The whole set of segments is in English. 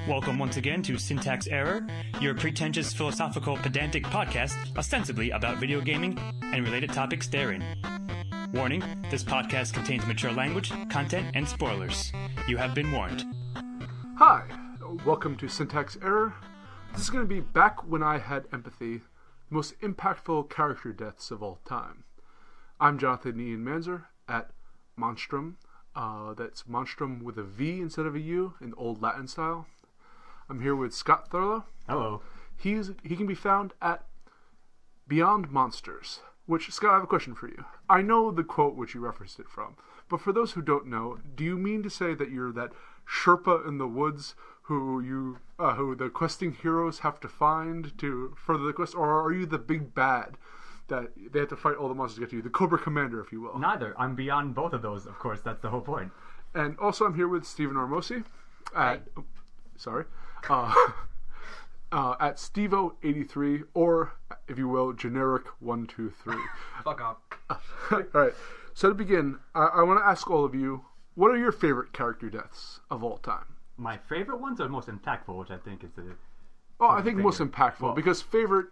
Welcome once again to Syntax Error, your pretentious philosophical pedantic podcast ostensibly about video gaming and related topics therein. Warning, this podcast contains mature language, content, and spoilers. You have been warned. Hi, welcome to Syntax Error. This is going to be back when I had empathy, the most impactful character deaths of all time. I'm Jonathan Ian Manzer at Monstrum. That's Monstrum with a V instead of a U in old Latin style. I'm here with Scott Thurlow. Hello. He can be found at Beyond Monsters, which, Scott, I have a question for you. I know the quote which you referenced it from, but for those who don't know, do you mean to say that you're that Sherpa in the woods who the questing heroes have to find to further the quest, or are you the big bad that they have to fight all the monsters to get to you, the Cobra Commander, if you will? Neither. I'm beyond both of those, of course. That's the whole point. And also I'm here with Stephen Ormosi at at Stevo83, or, if you will, generic 123. Fuck off. Alright, so to begin, I want to ask all of you, what are your favorite character deaths of all time? My favorite ones are most impactful, which I think is the... Oh, I think most impactful, because favorite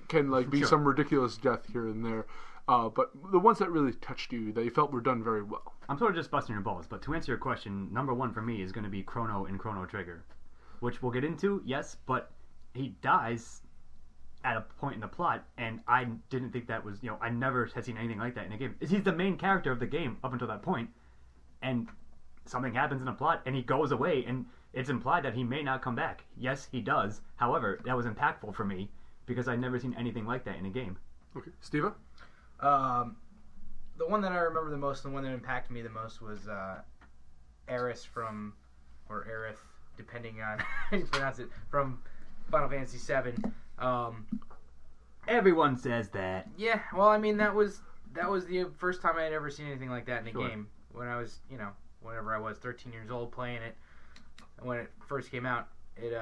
can be Sure. some ridiculous death here and there, but the ones that really touched you, that you felt were done very well. I'm sort of just busting your balls, but to answer your question, number one for me is going to be Chrono in Chrono Trigger, which we'll get into, yes, but he dies at a point in the plot, and I didn't think that was, I never had seen anything like that in a game. He's the main character of the game up until that point, and something happens in a plot, and he goes away, and it's implied that he may not come back. Yes, he does. However, that was impactful for me, because I'd never seen anything like that in a game. Okay, Steva? The one that I remember the most, the one that impacted me the most was Aerith or Aerith, depending on how you pronounce it, from Final Fantasy VII. Everyone says that. Yeah, well, I mean, that was the first time I had ever seen anything like that in a game. When I was, whenever I was 13 years old playing it, when it first came out, it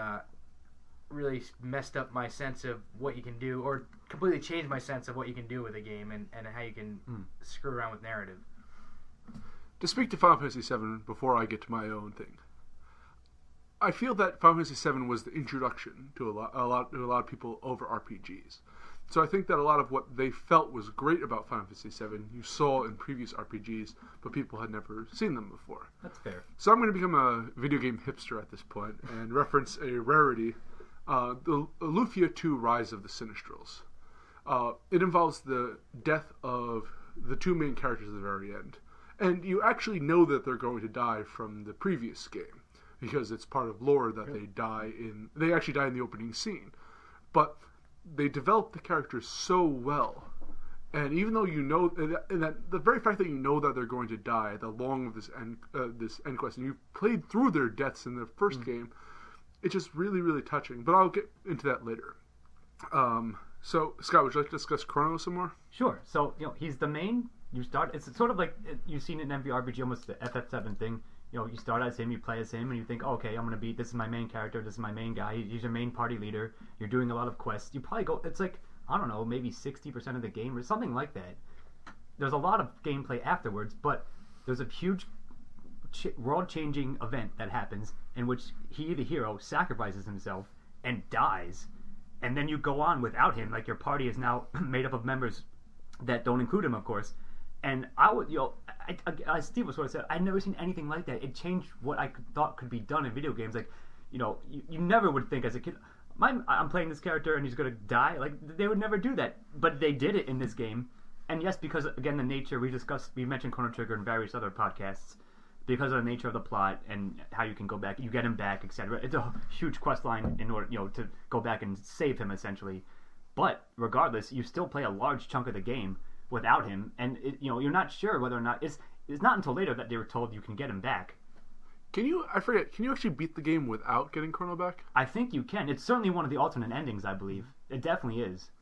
really messed up my sense of what you can do, or completely changed my sense of what you can do with a game and how you can screw around with narrative. To speak to Final Fantasy VII before I get to my own thing, I feel that Final Fantasy VII was the introduction to a lot of people over RPGs. So I think that a lot of what they felt was great about Final Fantasy VII you saw in previous RPGs, but people had never seen them before. That's fair. So I'm going to become a video game hipster at this point and reference a rarity, the Lufia 2 Rise of the Sinistrals. It involves the death of the two main characters at the very end. And you actually know that they're going to die from the previous game, because it's part of lore that they actually die in the opening scene. But they develop the characters so well, and even though you know that the very fact that you know that they're going to die at the long of this end quest, and you've played through their deaths in the first game, it's just really, really touching. But I'll get into that later. So, Scott, would you like to discuss Chrono some more? Sure. So, he's the main. It's sort of like you've seen it in MVRPG, almost the FF7 thing. You start as him, you play as him, and you think, okay, I'm going to this is my main character, this is my main guy, he's your main party leader, you're doing a lot of quests. You probably it's like, I don't know, maybe 60% of the game or something like that. There's a lot of gameplay afterwards, but there's a huge world-changing event that happens in which he, the hero, sacrifices himself and dies. And then you go on without him, like your party is now made up of members that don't include him, of course. And I would, as Steve was sort of said, I'd never seen anything like that. It changed what I thought could be done in video games. Like, you never would think as a kid, I'm playing this character and he's going to die. Like, they would never do that. But they did it in this game. And yes, because, again, the nature, we mentioned Chrono Trigger in various other podcasts, because of the nature of the plot and how you can go back, you get him back, etc. It's a huge quest line in order, to go back and save him, essentially. But, regardless, you still play a large chunk of the game without him, and you're not sure whether or not it's not until later that they were told you can get him back. Can you actually beat the game without getting Chrono back? I think you can. It's certainly one of the alternate endings, I believe. It definitely is.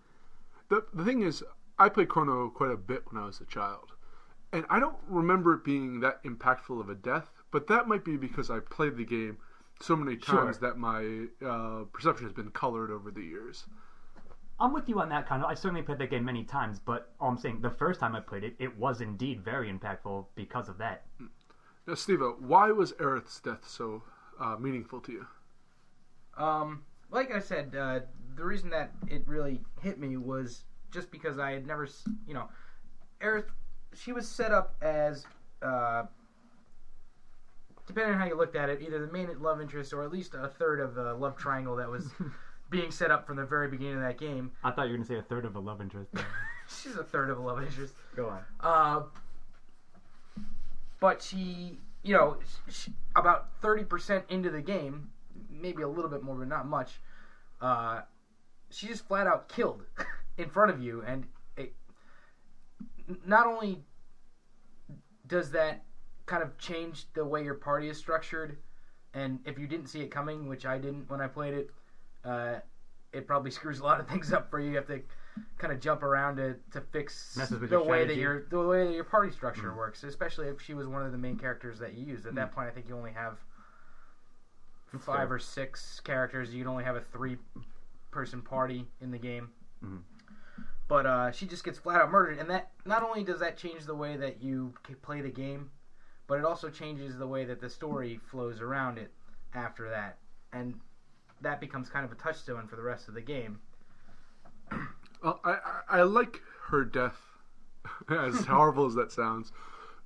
The thing is, I played Chrono quite a bit when I was a child, and I don't remember it being that impactful of a death, but that might be because I played the game so many times that my perception has been colored over the years. I'm with you on that kind of. I certainly played that game many times, but all I'm saying, the first time I played it, it was indeed very impactful because of that. Now, Steve, why was Aerith's death so meaningful to you? Like I said, the reason that it really hit me was just because I had never, Aerith, she was set up as, depending on how you looked at it, either the main love interest or at least a third of the love triangle that was being set up from the very beginning of that game. I thought you were going to say a third of a love interest. She's a third of a love interest. Go on. But she, about 30% into the game, maybe a little bit more, but not much, she just flat out killed in front of you. And not only does that kind of change the way your party is structured, and if you didn't see it coming, which I didn't when I played it, it probably screws a lot of things up for you. You have to kind of jump around to fix the way that your party structure works, especially if she was one of the main characters that you used. At that point, I think you only have 5 or 6 characters. You'd only have a 3-person party in the game. Mm-hmm. But she just gets flat out murdered, and that not only does that change the way that you play the game, but it also changes the way that the story flows around it after that, and that becomes kind of a touchstone for the rest of the game. I like her death, as horrible as that sounds,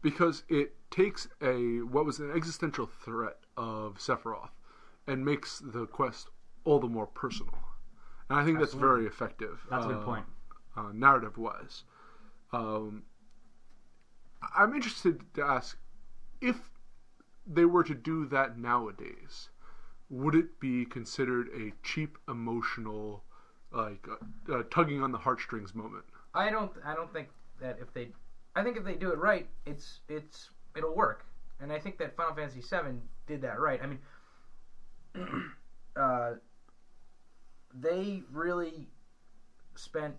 because it takes what was an existential threat of Sephiroth and makes the quest all the more personal. And I think that's very effective. That's a good point. Narrative-wise. I'm interested to ask, if they were to do that nowadays, would it be considered a cheap, emotional, tugging on the heartstrings moment? I don't think that I think if they do it right, it'll work. And I think that Final Fantasy VII did that right. I mean, they really spent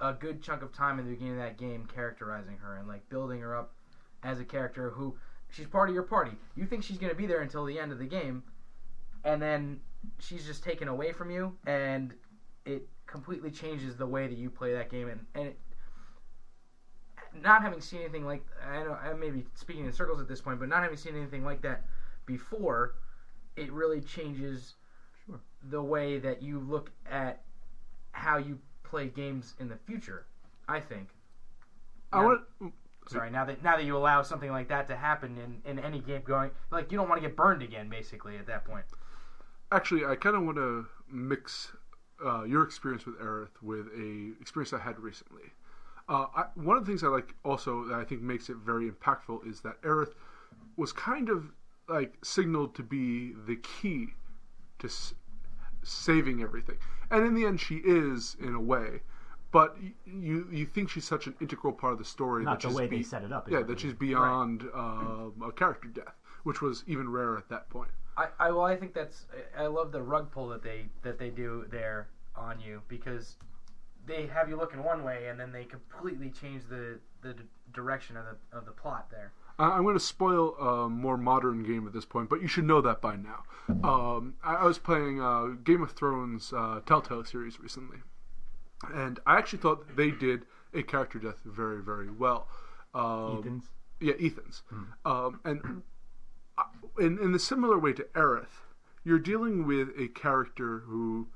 a good chunk of time in the beginning of that game characterizing her and building her up as a character who she's part of your party. You think she's going to be there until the end of the game, and then she's just taken away from you, and it completely changes the way that you play that game. And it, not having seen anything like, I may be speaking in circles at this point, but not having seen anything like that before, it really changes the way that you look at how you play games in the future, I think. Now that you allow something like that to happen in any game going, you don't want to get burned again, basically, at that point. Actually, I kind of want to mix your experience with Aerith with a experience I had recently. One of the things I like also that I think makes it very impactful is that Aerith was kind of signaled to be the key to saving everything. And in the end, she is, in a way. But you think she's such an integral part of the story. Not the way they set it up. Yeah, that she's beyond a character death, which was even rarer at that point. I think I love the rug pull that they do there on you, because they have you looking one way and then they completely change the direction of the plot there. I'm going to spoil a more modern game at this point, but you should know that by now. I was playing Game of Thrones Telltale series recently, and I actually thought they did a character death very, very well. Ethan's? Yeah, Ethan's. And in the similar way to Aerith, you're dealing with a character who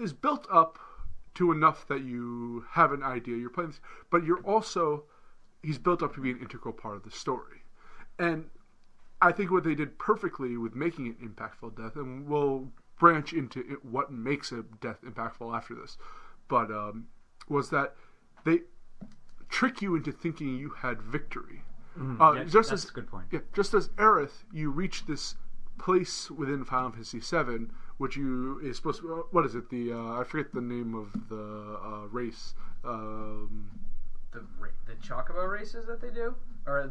is built up to enough that you have an idea you're playing this, but he's built up to be an integral part of the story. And I think what they did perfectly with making it impactful death, and we'll branch into what makes a death impactful after this, but was that they trick you into thinking you had victory. That's a good point. Yeah, just as Aerith, you reach this place within Final Fantasy VII, which is supposed to, what is it? I forget the name of the race. The Chocobo races that they do? Or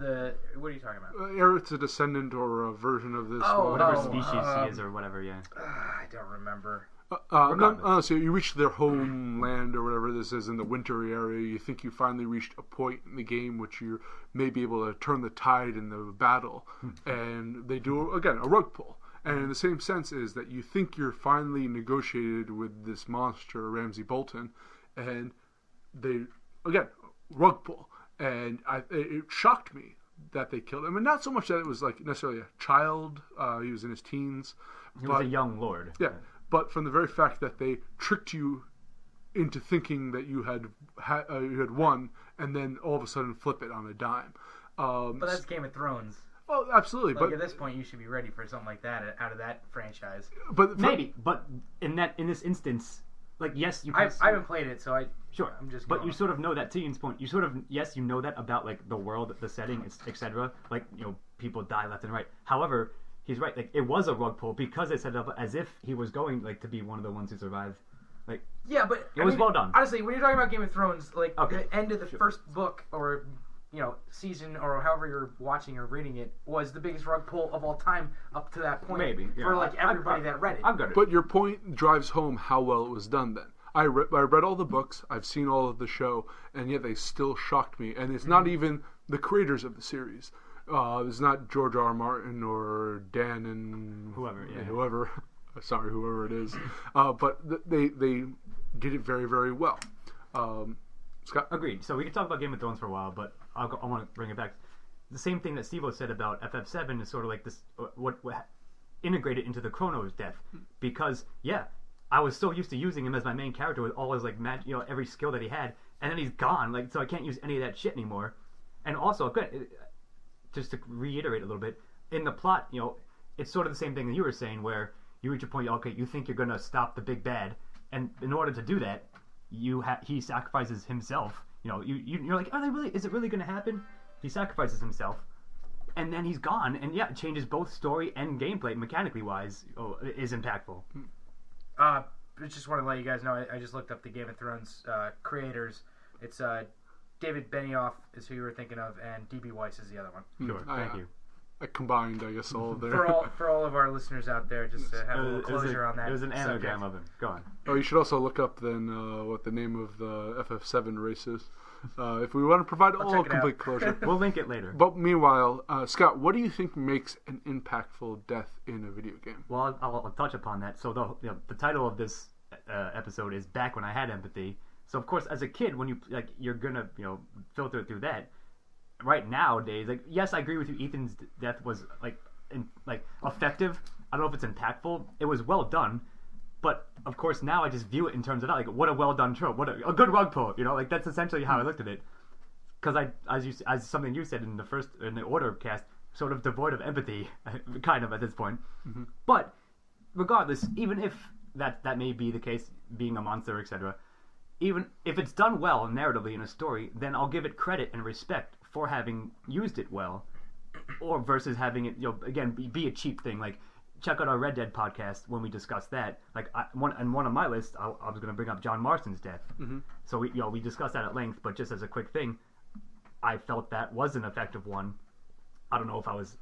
what are you talking about? Aerith's a descendant or a version of this. Whatever species he is or whatever, yeah. I don't remember. So you reach their homeland or whatever this is in the wintry area. You think you finally reached a point in the game which you may be able to turn the tide in the battle. And they do, again, a rug pull. And in the same sense is that you think you're finally negotiated with this monster, Ramsay Bolton, and they, again, rug pull. And it shocked me that they killed him, and not so much that it was like necessarily a child. He was in his teens. He was a young lord. Yeah, but from the very fact that they tricked you into thinking that you had won, and then all of a sudden flip it on a dime. But that's Game of Thrones. Oh, absolutely. Like but at this point, you should be ready for something like that out of that franchise. But maybe. But in this instance, like yes, you. I haven't played it, so Sure. I'm just. But you sort of know that, to Ian's point. You sort of you know that about like the world, the setting, etc. Like people die left and right. However, he's right. Like it was a rug pull because they set it up as if he was going like to be one of the ones who survived. Like yeah, but it was well done. Honestly, when you're talking about Game of Thrones, like the end of the first book or season or however you're watching or reading it was the biggest rug pull of all time up to that point. Maybe for like everybody that read it. I'm good. But your point drives home how well it was done. Then I read all the books, I've seen all of the show, and yet they still shocked me. And it's not even the creators of the series. It's not George R. R. Martin or Dan and whoever. Sorry, whoever it is. But they did it very, very well. Scott? Agreed. So we could talk about Game of Thrones for a while, but I want to bring it back. The same thing that Steve-O said about FF7 is sort of like this, what integrated into the Chrono's death. Because, yeah, I was so used to using him as my main character with all his, like, every skill that he had, and then he's gone, like, so I can't use any of that shit anymore. And also, good, just to reiterate a little bit, in the plot, it's sort of the same thing that you were saying, where you reach a point, okay, you think you're going to stop the big bad, and in order to do that, he sacrifices himself. You're like, is it really going to happen? He sacrifices himself, and then he's gone, and yeah, it changes both story and gameplay, mechanically wise. It is impactful. I just want to let you guys know, I just looked up the Game of Thrones creators. It's David Benioff is who you were thinking of, and D.B. Weiss is the other one. Sure, thank you. I combined, I guess, all of there. For all of our listeners out there, just to have a little closure on that. It was an anagram of him. Go on. Oh, you should also look up then what the name of the FF7 race is. If we want to provide all complete closure. We'll link it later. But meanwhile, Scott, what do you think makes an impactful death in a video game? Well, I'll touch upon that. So the title of this episode is Back When I Had Empathy. So of course, as a kid, when you're gonna filter it through that. Right nowadays, like yes, I agree with you. Ethan's death was effective. I don't know if it's impactful. It was well done, but of course now I just view it in terms of that. Like what a well done trope. What a good rug pull. Like that's essentially how I looked at it. Because as something you said in the order cast, sort of devoid of empathy, kind of at this point. Mm-hmm. But regardless, even if that may be the case, being a monster, etc. Even if it's done well narratively in a story, then I'll give it credit and respect for having used it well, or versus having it, again, be a cheap thing. Like, check out our Red Dead podcast when we discussed that. Like, one of my lists, I was going to bring up John Marston's death. Mm-hmm. So we discussed that at length. But just as a quick thing, I felt that was an effective one. I don't know if I was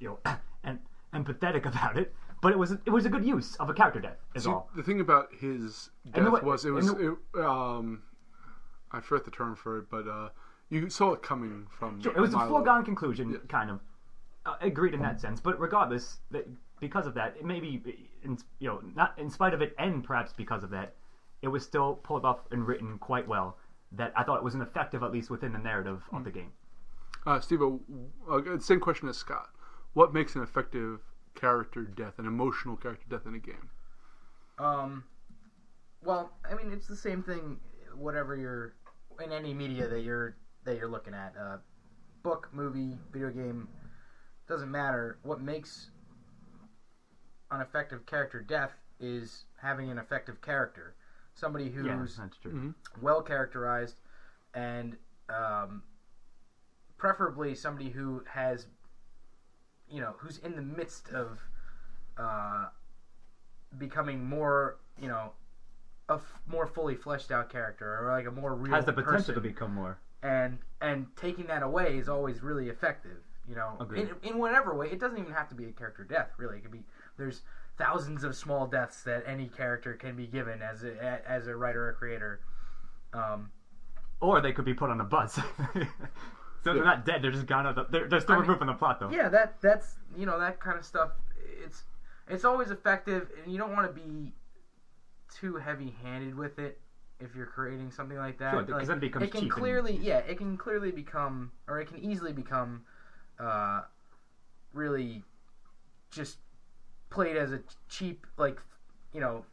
empathetic about it, but it was a good use of a character death. All. The thing about his death was I forget the term for it, but you saw it coming from. Sure, it was a foregone conclusion, kind of. Agreed in that sense, but regardless, because of that, it may be, not in spite of it, and perhaps because of that, it was still pulled off and written quite well. That I thought it was an effective, at least within the narrative of the game. Steve, same question as Scott. What makes an effective character death, an emotional character death in a game? Well, I mean, it's the same thing. Whatever you're in any media that you're looking at, book, movie, video game, doesn't matter. What makes an effective character death is having an effective character, somebody who's well characterized, and preferably somebody who has, who's in the midst of becoming more, a more fully fleshed out character, or like a more real has the potential person. To become more, and taking that away is always really effective. In whatever way. It doesn't even have to be a character death, really. It could be, there's thousands of small deaths that any character can be given as a writer or creator. Or they could be put on a bus. So they're not dead, they're just gone out. They're still removed from the plot, though. Yeah, that's that kind of stuff. It's always effective, and you don't want to be too heavy-handed with it if you're creating something like that. Sure, because then it becomes cheap. It can clearly become, or it can easily become really just played as a cheap,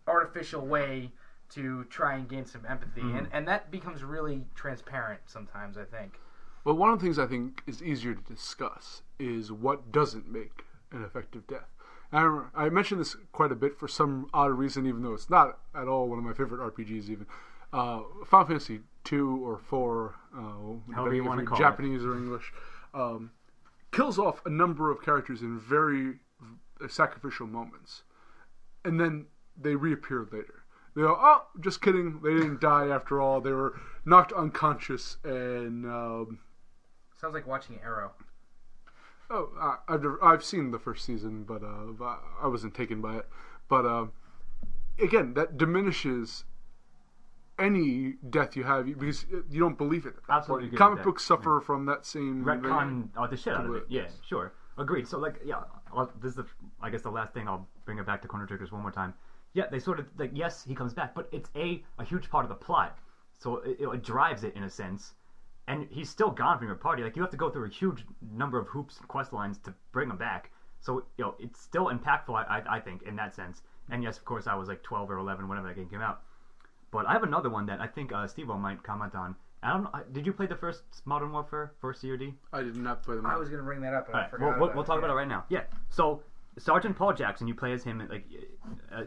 artificial way to try and gain some empathy. And that becomes really transparent sometimes, I think. Well, one of the things I think is easier to discuss is what doesn't make an effective death. I mentioned this quite a bit for some odd reason, even though it's not at all one of my favorite RPGs even. Final Fantasy 2 or 4, however you want to call Japanese or English, kills off a number of characters in very sacrificial moments. And then they reappear later. They go, oh, just kidding, they didn't die after all. They were knocked unconscious and... Sounds like watching Arrow. Oh, I've seen the first season, but I wasn't taken by it. But again, that diminishes any death you have because you don't believe it. Absolutely. Comic books suffer from that same retcon the shit out of it. Yeah, sure, agreed. So this is I guess the last thing. I'll bring it back to Chrono Triggers one more time. Yeah, they sort of yes, he comes back, but it's a huge part of the plot, so it drives it in a sense. And he's still gone from your party. You have to go through a huge number of hoops and quest lines to bring him back. So, it's still impactful, I think, in that sense. And yes, of course, I was 12 or 11 whenever that game came out. But I have another one that I think Steve-O might comment on. I don't know. Did you play the first Modern Warfare, first COD? I did not play them. I was going to bring that up, and I forgot. We'll talk about it right now. Yeah. So, Sergeant Paul Jackson, you play as him,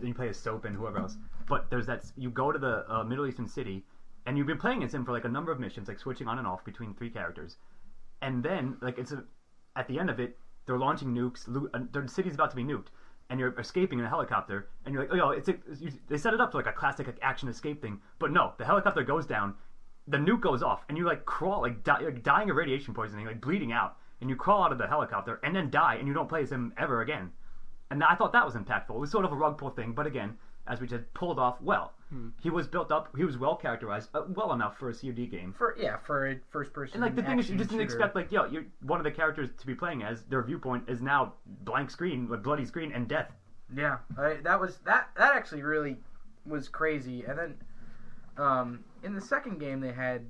you play as Soap and whoever else. But there's that. You go to the Middle Eastern city. And you've been playing as him for a number of missions, switching on and off between 3 characters. And then, at the end of it, they're launching nukes. The city's about to be nuked, and you're escaping in a helicopter. And you're they set it up to a classic action escape thing. But no, the helicopter goes down, the nuke goes off, and you crawl, dying of radiation poisoning, bleeding out. And you crawl out of the helicopter and then die, and you don't play as him ever again. And I thought that was impactful. It was sort of a rug pull thing, but again, as we said, pulled off well. He was built up. He was well characterized, well enough for a COD game. For a first person. And the thing is, you just didn't expect you're one of the characters to be playing as. Their viewpoint is now blank screen, bloody screen, and death. Yeah, that actually really was crazy. And then in the second game they had.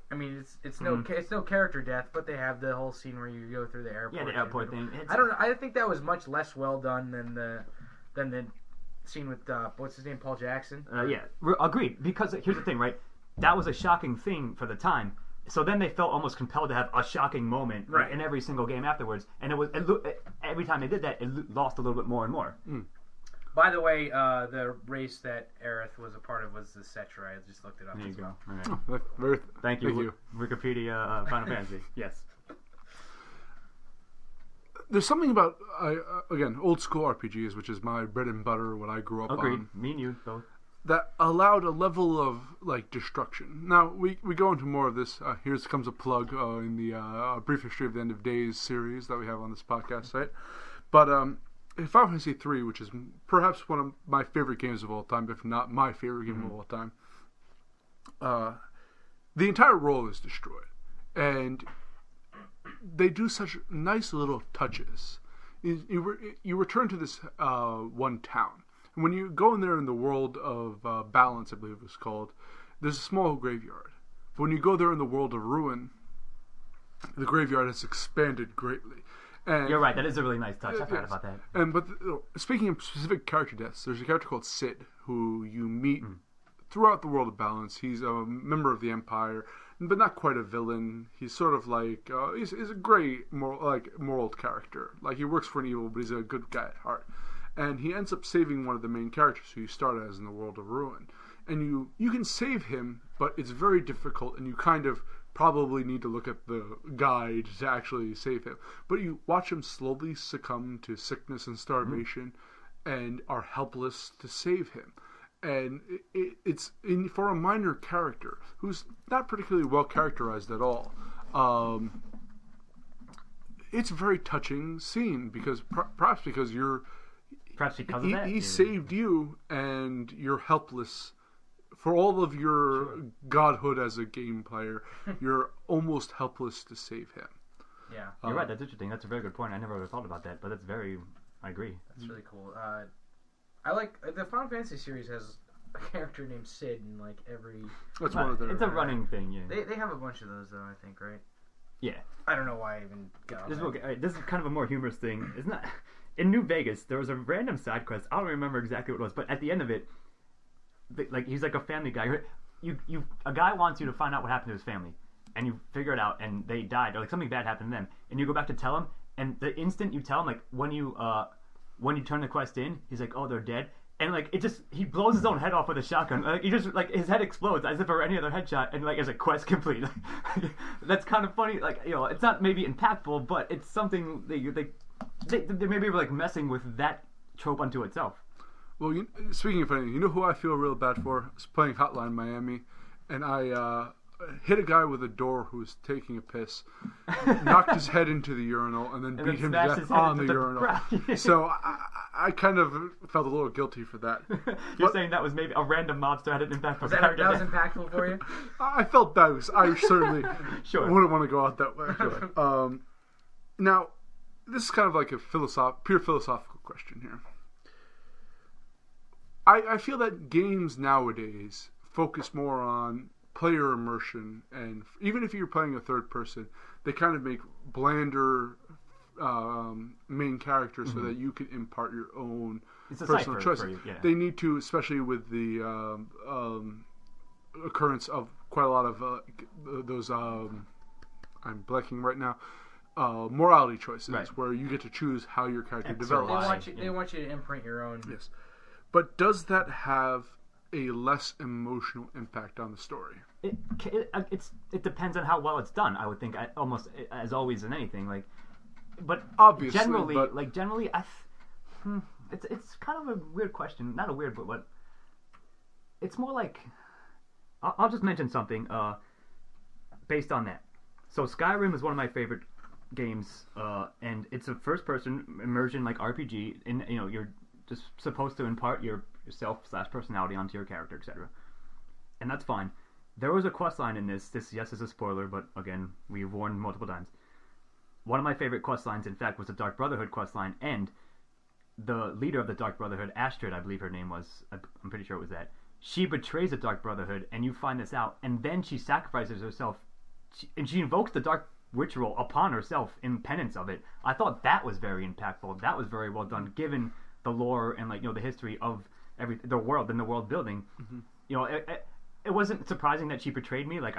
I mean, it's no character death, but they have the whole scene where you go through the airport. Yeah, the airport thing. I don't know. I think that was much less well done than the scene with what's his name, Paul Jackson. Yeah, agreed. Because here's the thing, right? That was a shocking thing for the time. So then they felt almost compelled to have a shocking moment in every single game afterwards. And every time they did that, it lost a little bit more and more. By the way, the race that Errror was a part of was the Cetra. I just looked it up. There you go. All right. Thank you. Wikipedia Final Fantasy. Yes. There's something about, again, old school RPGs, which is my bread and butter, what I grew up Agreed. on. Me and you both. That allowed a level of, destruction. Now, we go into more of this. Here comes a plug in the Brief History of the End of Days series that we have on this podcast site. But in Final Fantasy 3, which is perhaps one of my favorite games of all time, if not my favorite game of all time, the entire world is destroyed. And they do such nice little touches. You return to this one town. And when you go in there in the world of Balance, I believe it was called, there's a small graveyard. But when you go there in the world of Ruin, the graveyard has expanded greatly. And you're right, that is a really nice touch. I forgot about that. But speaking of specific character deaths, there's a character called Sid who you meet throughout the world of Balance. He's a member of the Empire, but not quite a villain. He's sort of he's a great moral character. He works for an evil, but he's a good guy at heart. And he ends up saving one of the main characters who you start as in the world of Ruin. And you can save him, but it's very difficult, and you kind of probably need to look at the guide to actually save him. But you watch him slowly succumb to sickness and starvation, and are helpless to save him. And it's for a minor character who's not particularly well characterized at all. It's a very touching scene because perhaps because of that? He saved you, and you're helpless. For all of your godhood as a game player, you're almost helpless to save him. Yeah. You're right, that's interesting. That's a very good point. I never ever thought about that, but I agree. That's really cool. I like, the Final Fantasy series has a character named Sid in every... That's one of their... It's a running thing, yeah. They have a bunch of those, though, I think, right? Yeah. I don't know why I even got on This is, that. okay, all right, this is kind of a more humorous thing. It's not in New Vegas. There was a random side quest. I don't remember exactly what it was, but at the end of it, like he's like a family guy. A guy wants you to find out what happened to his family, and you figure it out, and they died, or like something bad happened to them, and you go back to tell him, and the instant you tell him, like when you turn the quest in, he's like, oh, they're dead. And like he blows his own head off with a shotgun. Like he just like his head explodes as if it were any other headshot, and like as a quest complete. That's kind of funny. Like it's not maybe impactful, but it's something they maybe were like messing with that trope unto itself. Well, speaking of funny, you know who I feel real bad for? I was playing Hotline Miami, and I hit a guy with a door who was taking a piss, knocked his head into the urinal, and then beat him to death on the urinal. So I kind of felt a little guilty for that. You're saying that was maybe a random mobster had an impact for that was impactful for you? I felt that was. I certainly Sure. wouldn't want to go out that way. Sure. Now, this is kind of like a pure philosophical question here. I feel that games nowadays focus more on player immersion, and even if you're playing a third person, they kind of make blander main characters so that you can impart your own personal choices. Yeah. They need to, especially with the occurrence of quite a lot of those. I'm blanking right now. Morality choices, right, where you get to choose how your character X or develops. Y. They want you to imprint your own. Yes, but does that have a less emotional impact on the story? It depends on how well it's done. I would think, almost as always in anything, like, but obviously, generally, it's kind of a weird question. Not a weird, but what? It's more like, I'll just mention something based on that. So Skyrim is one of my favorite games, and it's a first-person immersion like RPG. And you're just supposed to impart yourself/personality onto your character, etc. And that's fine. There was a quest line in this. Yes, is a spoiler, but again, we've warned multiple times. One of my favorite quest lines, in fact, was the Dark Brotherhood quest line, and the leader of the Dark Brotherhood, Astrid, I believe her name was. I'm pretty sure it was that. She betrays the Dark Brotherhood, and you find this out, and then she sacrifices herself, and she invokes the Dark Ritual upon herself in penance of it. I thought that was very impactful. That was very well done, given the lore and the history of the world and the world building. Mm-hmm. It wasn't surprising that she betrayed me. Like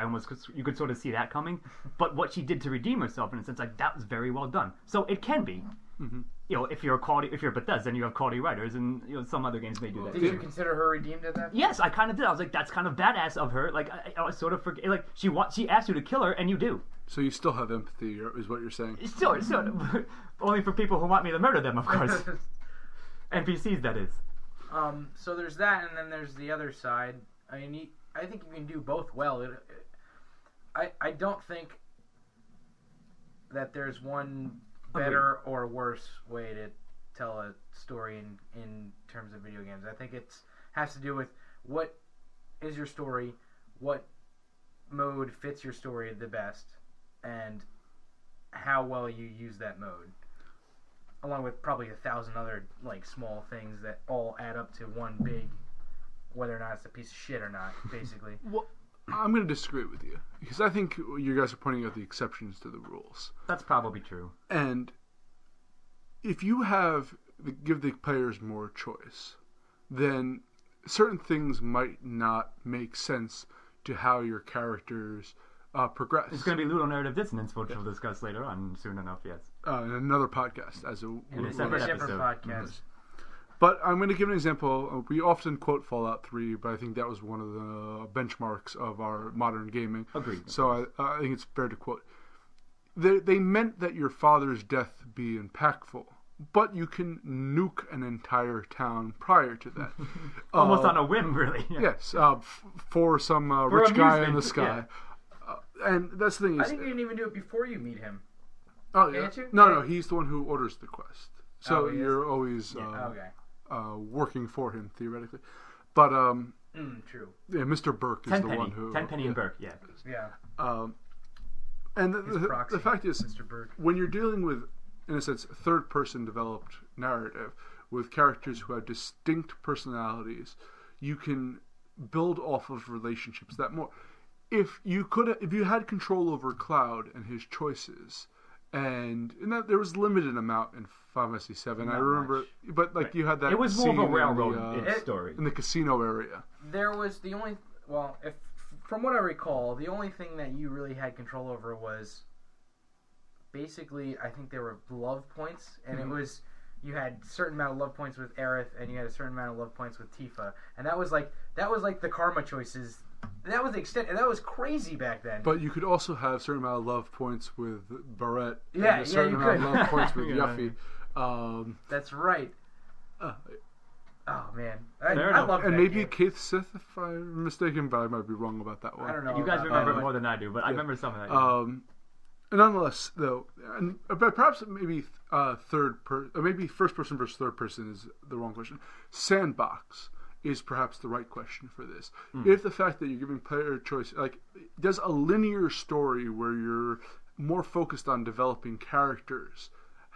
you could sort of see that coming. But what she did to redeem herself, in a sense, that was very well done. So it can be. Mm-hmm. If you're Bethesda, then you have quality writers, and some other games may do that. Did you consider her redeemed at that point? Yes, I kind of did. I was like, that's kind of badass of her. Like I sort of forget. Like she asked you to kill her, and you do. So you still have empathy, is what you're saying? Still, only for people who want me to murder them, of course. NPCs, that is. So there's that, and then there's the other side. I think you can do both well. I don't think that there's one better or worse way to tell a story in terms of video games. I think it has to do with what is your story, what mode fits your story the best, and how well you use that mode. Along with probably 1,000 other small things that all add up to one big, whether or not it's a piece of shit or not, basically. Well, I'm going to disagree with you, because I think you guys are pointing out the exceptions to the rules. That's probably true. And if you give the players more choice, then certain things might not make sense to how your characters progress. It's going to be ludonarrative dissonance, which we'll discuss later on soon enough, yes. In another podcast. In a separate episode. Podcast. But I'm going to give an example. We often quote Fallout 3, but I think that was one of the benchmarks of our modern gaming. Agreed. So I think it's fair to quote. They meant that your father's death be impactful, but you can nuke an entire town prior to that. Almost on a whim, really. Yes, for some rich guy in the sky. Yeah. And that's the thing. I think you can even do it before you meet him. Oh, yeah. Can't you? No, he's the one who orders the quest. So you're always working for him, theoretically. But, true. Yeah, Mr. Burke is the one who... Tenpenny and Burke, yeah. Yeah. And the fact is, Mr. Burke. when you're dealing with, in a sense, third-person developed narrative with characters who have distinct personalities, you can build off of relationships that more... if you had control over Cloud and his choices, and that there was limited amount in Final Fantasy VII. I remember, but like you had that. It was more of a scene railroad story in the casino area. There was the only if from what I recall, the only thing that you really had control over was basically I think there were love points, and it was. You had a certain amount of love points with Aerith, and you had a certain amount of love points with Tifa, and that was like the karma choices. That was the extent, and that was crazy back then. But you could also have a certain amount of love points with Barrett, yeah, and a certain amount of love points with Yuffie. That's right. Oh man, I love that. And maybe game. Keith Sith, if I'm mistaken, but I might be wrong about that one. I don't know. You guys remember more than I do, but I remember some of that. Nonetheless, though, but perhaps maybe maybe first person versus third person is the wrong question. Sandbox is perhaps the right question for this. If the fact that you're giving player choice, like, does a linear story where you're more focused on developing characters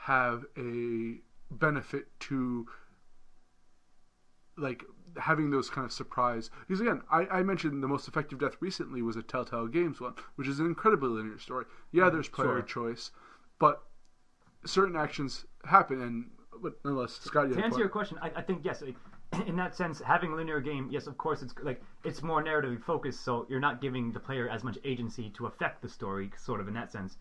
have a benefit to, like, having those kind of surprise? Because again, I mentioned the most effective death recently was a Telltale Games one, which is an incredibly linear story. Yeah, there's player choice, but certain actions happen, but nonetheless, Scott, to answer your question, I think yes. In that sense, having a linear game, yes, of course, it's more narratively focused, so you're not giving the player as much agency to affect the story, sort of in that sense.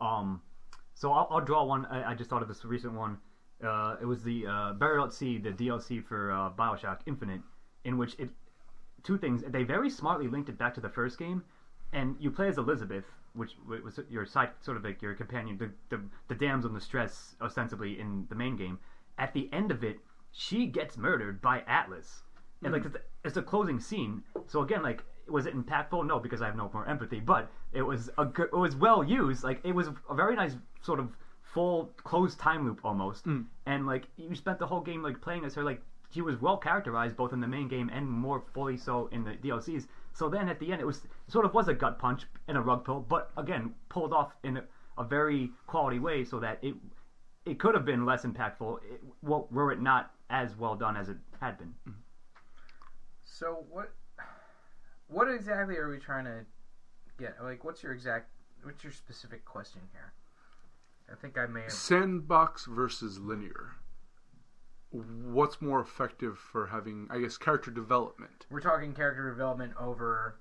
So I'll draw one. I just thought of this recent one. It was the Burial at Sea, the DLC for Bioshock Infinite, in which two things. They very smartly linked it back to the first game, and you play as Elizabeth, which was your side, sort of like your companion, the damsel in distress, ostensibly in the main game. At the end of it, she gets murdered by Atlas, and it's a closing scene. So again, like, was it impactful? No, because I have no more empathy. But it was well used. Like, it was a very nice sort of full closed time loop almost, and like you spent the whole game like playing as her. Like, she was well characterized both in the main game and more fully so in the DLCs. So then at the end, it was a gut punch and a rug pull, but again pulled off in a very quality way, so that it could have been less impactful were it not as well done as it had been. So what exactly are we trying to get? Like, what's your specific question here? I think I may have... Sandbox versus linear. What's more effective for having, I guess, character development? We're talking character development over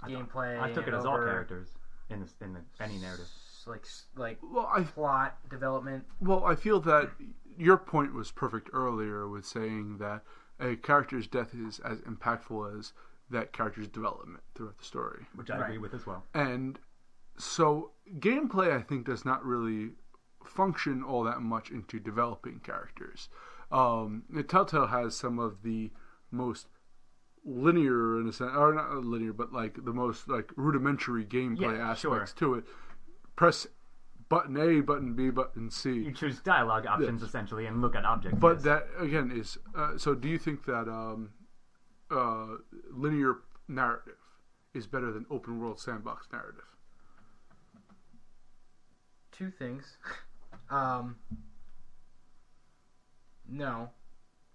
gameplay. I took it as all characters in any narrative. Like plot development. Well, I feel that your point was perfect earlier with saying that a character's death is as impactful as that character's development throughout the story. Which I agree with as well. And so gameplay, I think, does not really function all that much into developing characters. Telltale has some of the most linear, in a sense, or not linear, but like the most like rudimentary gameplay aspects to it. Press button A, button B, button C. You choose dialogue options essentially and look at objects. But that again is so. Do you think that linear narrative is better than open world sandbox narrative? Two things. No,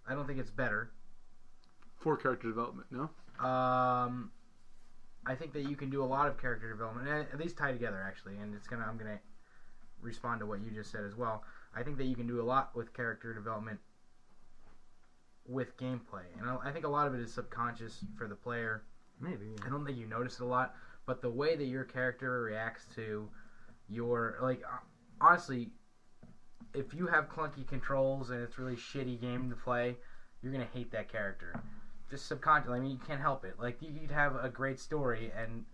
I don't think it's better. For character development, no? I think that you can do a lot of character development, and at least tie together, actually, and I'm gonna respond to what you just said as well. I think that you can do a lot with character development with gameplay, and I think a lot of it is subconscious for the player. Maybe. Yeah. I don't think you notice it a lot, but the way that your character reacts to your, like, honestly, if you have clunky controls and it's a really shitty game to play, you're gonna hate that character. Just subconsciously. I mean, you can't help it. Like, you'd have a great story, and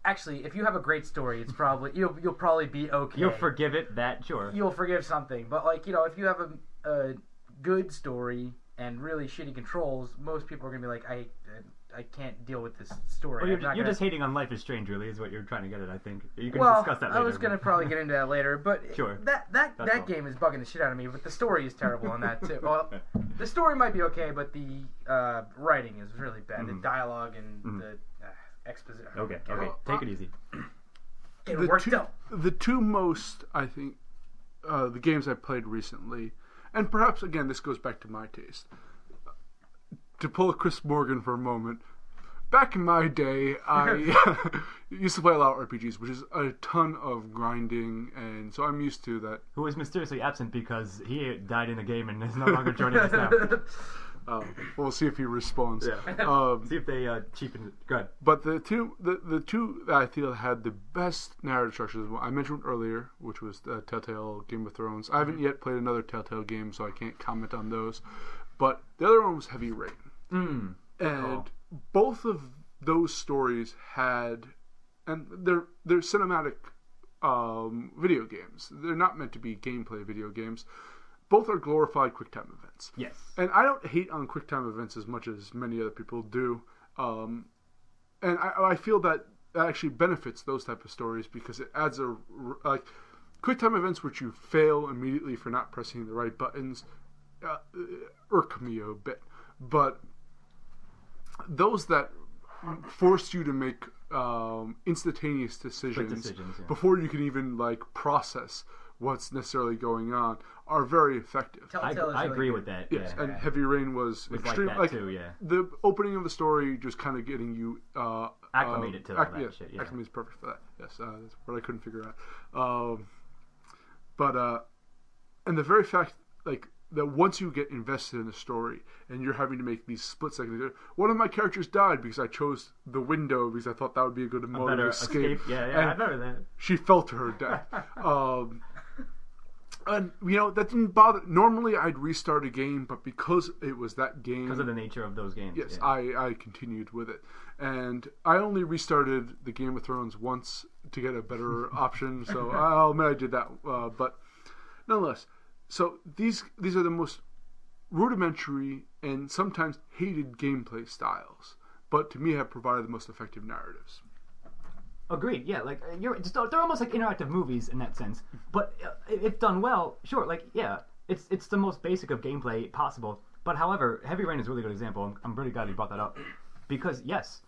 actually, if you have a great story, it's probably you'll probably be okay. You'll forgive it. That sure. You'll forgive something, but like, if you have a good story and really shitty controls, most people are gonna be like, I can't deal with this story. Well, you're just hating on Life is Strange, really, is what you're trying to get at, I think. You can discuss that later. I was going to probably get into that later, but sure. that game is bugging the shit out of me, but the story is terrible on that, too. Well, the story might be okay, but the writing is really bad. The dialogue and the exposition. Okay, take it easy. It worked out. The two most, I think, the games I've played recently, and perhaps, again, this goes back to my taste, to pull a Chris Morgan for a moment, back in my day, I used to play a lot of RPGs, which is a ton of grinding, and so I'm used to that. Who is mysteriously absent because he died in the game and is no longer joining us now. We'll see if he responds. Yeah. See if they cheapen it. Go ahead. But the two that I feel had the best narrative structures, I mentioned earlier, which was Telltale, Game of Thrones. I haven't yet played another Telltale game, so I can't comment on those. But the other one was Heavy Rain. And both of those stories had, and they're cinematic video games. They're not meant to be gameplay video games. Both are glorified QuickTime events. Yes. And I don't hate on QuickTime events as much as many other people do. And I feel that actually benefits those type of stories because it adds like QuickTime events which you fail immediately for not pressing the right buttons irk me a bit. But those that force you to make instantaneous decisions before you can even like process what's necessarily going on are very effective. I agree with that. Yes, yeah. and Heavy Rain was extreme. Like that too, yeah. The opening of the story just kind of getting you acclimated to all that shit. Yeah. Acclimate is perfect for that. Yes, that's what I couldn't figure out. And the very fact like that once you get invested in the story and you're having to make these split seconds, one of my characters died because I chose the window because I thought that would be a good mode of escape. Yeah, I remember that. She fell to her death. And, that didn't bother. Normally, I'd restart a game, but because it was that game... Because of the nature of those games. Yes, yeah. I continued with it. And I only restarted the Game of Thrones once to get a better option, so I'll admit I did that. But nonetheless, so these are the most rudimentary and sometimes hated gameplay styles, but to me have provided the most effective narratives. Agreed. Yeah, like they're almost like interactive movies in that sense. But if done well, sure. Like it's the most basic of gameplay possible. But however, Heavy Rain is a really good example. I'm really glad you brought that up because yes,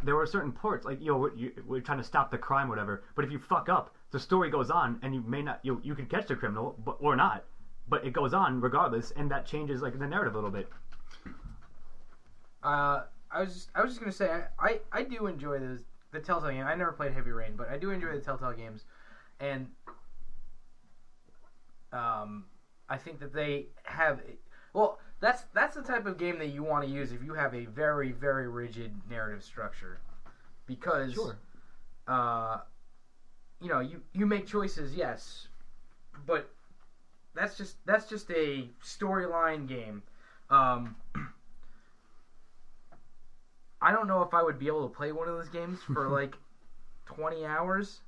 there were certain ports like we're trying to stop the crime, or whatever. But if you fuck up, the story goes on, and you may not you can catch the criminal, or not. But it goes on regardless, and that changes like the narrative a little bit. I was just gonna say I do enjoy the Telltale game. I never played Heavy Rain, but I do enjoy the Telltale games, and I think that they have. Well, that's the type of game that you want to use if you have a very, very rigid narrative structure, because sure. You make choices, yes, but that's just a storyline game. I don't know if I would be able to play one of those games for like 20 hours.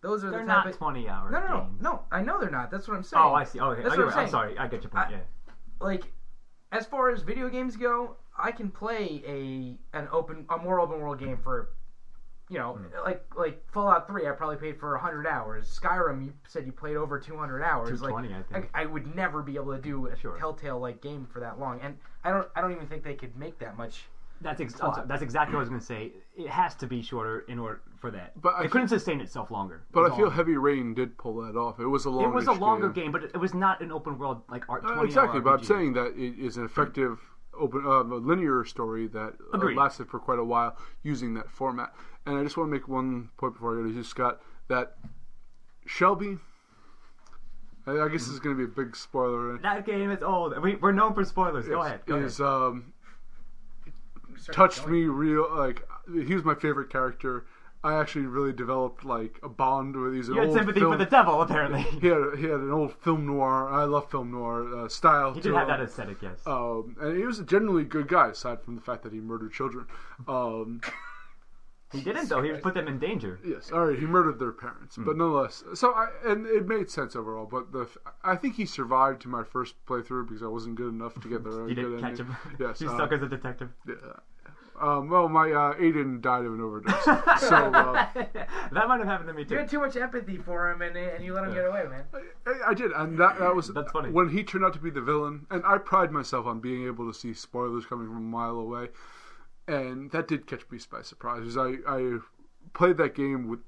Those are they're the not type of 20-hour games. No. I know they're not. That's what I'm saying. Oh, I see. Okay, That's what I'm saying. I'm sorry. I get your point. Yeah. Like, as far as video games go, I can play a more open world game for, like Fallout 3. I probably played for 100 hours. Skyrim, you said you played over 200 hours. 220, like, I think. I would never be able to do a Telltale like game for that long, and I don't even think they could make that much. That's exactly what I was going to say. It has to be shorter in order for that. But it couldn't sustain itself longer. But I feel Heavy Rain did pull that off. It was a longer game, but it was not an open world like 20 exactly, RPG. But I'm saying that it is an effective open linear story that lasted for quite a while using that format. And I just want to make one point before I go to you, Scott, that Shelby, I guess this is going to be a big spoiler. That game is old. We're known for spoilers. Go ahead. Touched me real, like, he was my favorite character. I actually really developed like a bond with. He's an you had old sympathy film, for the devil, apparently. He had an old film noir. I love film noir style. He did have that aesthetic, yes. And he was a genuinely good guy, aside from the fact that he murdered children. He didn't though. He put them in danger. Yes, all right. He murdered their parents, but nonetheless. So and it made sense overall. But I think he survived to my first playthrough because I wasn't good enough to get there. You didn't catch him. Yes, he's stuck as a detective. Yeah. Well, my Aiden died of an overdose, so that might have happened to me too. You had too much empathy for him, and you let him get away, man. I did, and that was that's funny. When he turned out to be the villain, and I pride myself on being able to see spoilers coming from a mile away, and that did catch me by surprise. Because I played that game with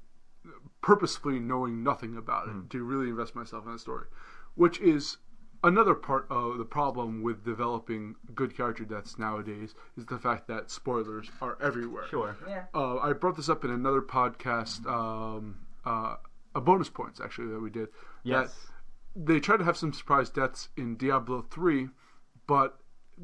purposefully knowing nothing about it to really invest myself in the story, which is another part of the problem with developing good character deaths nowadays is the fact that spoilers are everywhere. Sure. Yeah. I brought this up in another podcast, a bonus points actually that we did. Yes. That they tried to have some surprise deaths in Diablo 3, but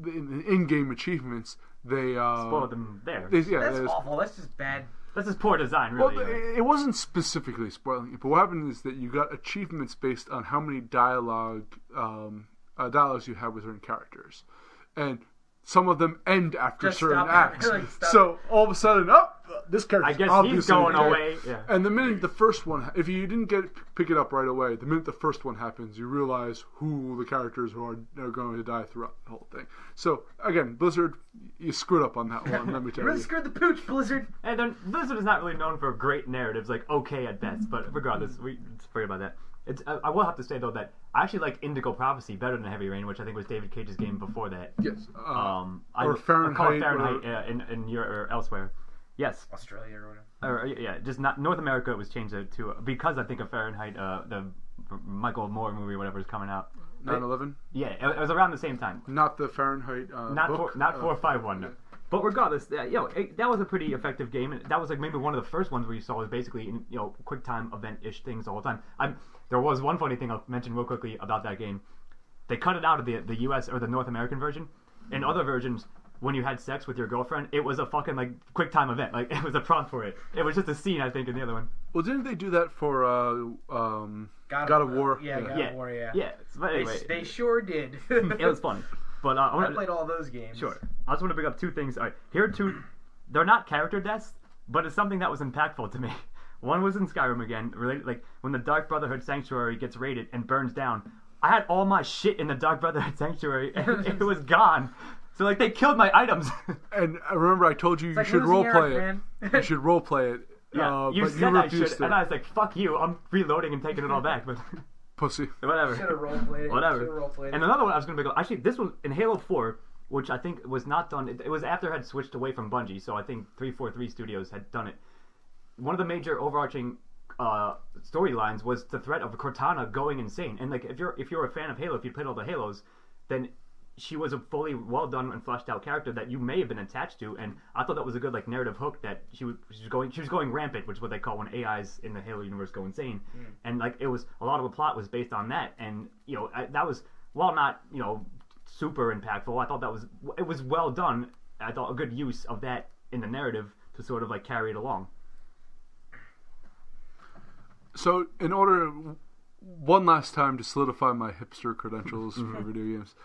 in in-game achievements they Spoiled them there. That's awful. That's just bad. That's just poor design, really. Well, it wasn't specifically spoiling it, but what happened is that you got achievements based on how many dialogues you have with certain characters, and some of them end after Just certain stop. acts. Like, stop. So all of a sudden, this character. I guess obviously he's going dead. away. Yeah. And the minute the first one, if you didn't pick it up right away, the minute the first one happens, you realize who the characters who are going to die throughout the whole thing. So again, Blizzard, you screwed up on that one. Let me tell You really you. screwed the pooch, Blizzard. And then Blizzard is not really known for great narratives, like okay at best. But regardless, let's forget about that. I will have to say though that I actually like Indigo Prophecy better than Heavy Rain, which I think was David Cage's game before that. Yes. Or Farenheit, I call it Farenheit in Europe or elsewhere. Yes. Australia or whatever. Or yeah, just not North America. It was changed to because I think of Farenheit, the Michael Moore movie, or whatever is coming out. 9/11. Yeah, it was around the same time. Not the Fahrenheit book. Not 451. No. But regardless, that was a pretty effective game, and that was like maybe one of the first ones where you saw was basically quick time event-ish things the whole time. There was one funny thing I'll mention real quickly about that game. They cut it out of the US or the North American version. In other versions, when you had sex with your girlfriend, it was a fucking like quick time event. Like it was a prompt for it. It was just a scene, I think, in the other one. Well, didn't they do that for God of War? Yeah, God of War. Yeah. Yeah. But anyway, They sure did. it was funny. But I played all those games. Sure. I just want to bring up two things. All right, here are two. They're not character deaths, but it's something that was impactful to me. One was in Skyrim again, related like when the Dark Brotherhood Sanctuary gets raided and burns down. I had all my shit in the Dark Brotherhood Sanctuary, and it was gone. So like they killed my items. And remember, I told you like should losing roleplay Eric, it. You should roleplay it. Yeah, you but said you I refused should, to. and I was like, "Fuck you! I'm reloading and taking it all back." But Pussy. whatever. Should have roleplayed it. Whatever. Should've roleplayed it. And another one I was going to bring up. Actually, this was in Halo 4, which I think was not done. It was after it had switched away from Bungie, so I think 343 Studios had done it. One of the major overarching storylines was the threat of Cortana going insane. And like, if you're a fan of Halo, if you played all the Halos, then she was a fully well done and fleshed out character that you may have been attached to, and I thought that was a good like narrative hook that she was going rampant, which is what they call when AIs in the Halo universe go insane, and like it was a lot of the plot was based on that, and that was while not super impactful, I thought it was well done. I thought a good use of that in the narrative to sort of like carry it along. So, in order, one last time to solidify my hipster credentials for video games,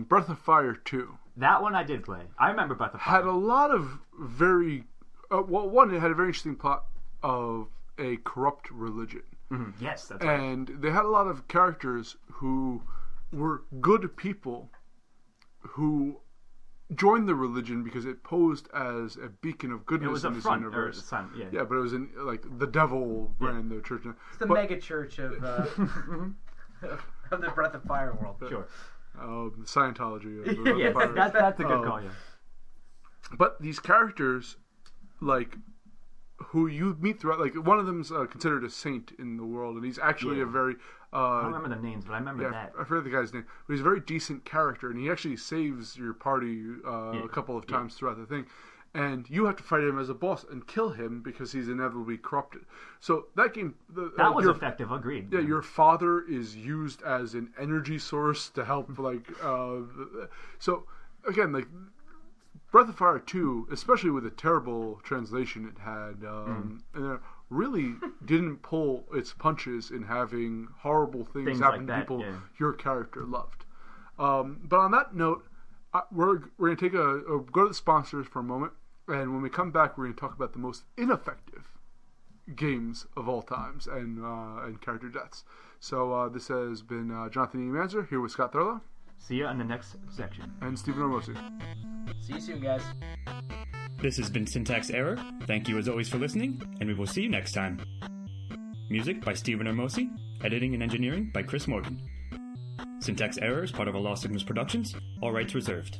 Breath of Fire 2. That one I did play. I remember Breath of Fire. Had a lot of very... one, it had a very interesting plot of a corrupt religion. Mm-hmm. Yes, that's right. And they had a lot of characters who were good people who joined the religion because it posed as a beacon of goodness in this universe. Yeah, but it was in like the devil ran the church. It's the mega church of of the Breath of Fire world. Sure. Scientology. Yeah, that's a good call. Yeah. But these characters, like, who you meet throughout, like one of them's considered a saint in the world, and he's actually a very I don't remember the names, but I remember that. I forget the guy's name, but he's a very decent character, and he actually saves your party a couple of times throughout the thing. And you have to fight him as a boss and kill him because he's inevitably corrupted. So that game... that was effective, agreed. Yeah, your father is used as an energy source to help, like... so, again, like, Breath of Fire 2, especially with the terrible translation it had, and really didn't pull its punches in having horrible things happen to people your character loved. But on that note, we're going to take go to the sponsors for a moment, and when we come back, we're going to talk about the most ineffective games of all times and character deaths. So this has been Jonathan E. Manzer here with Scott Thurlow. See you in the next section. And Stephen Ormosi. See you soon, guys. This has been Syntax Error. Thank you as always for listening, and we will see you next time. Music by Stephen Ormosi. Editing and engineering by Chris Morgan. Syntax Error is part of a Lost Signals Productions. All rights reserved.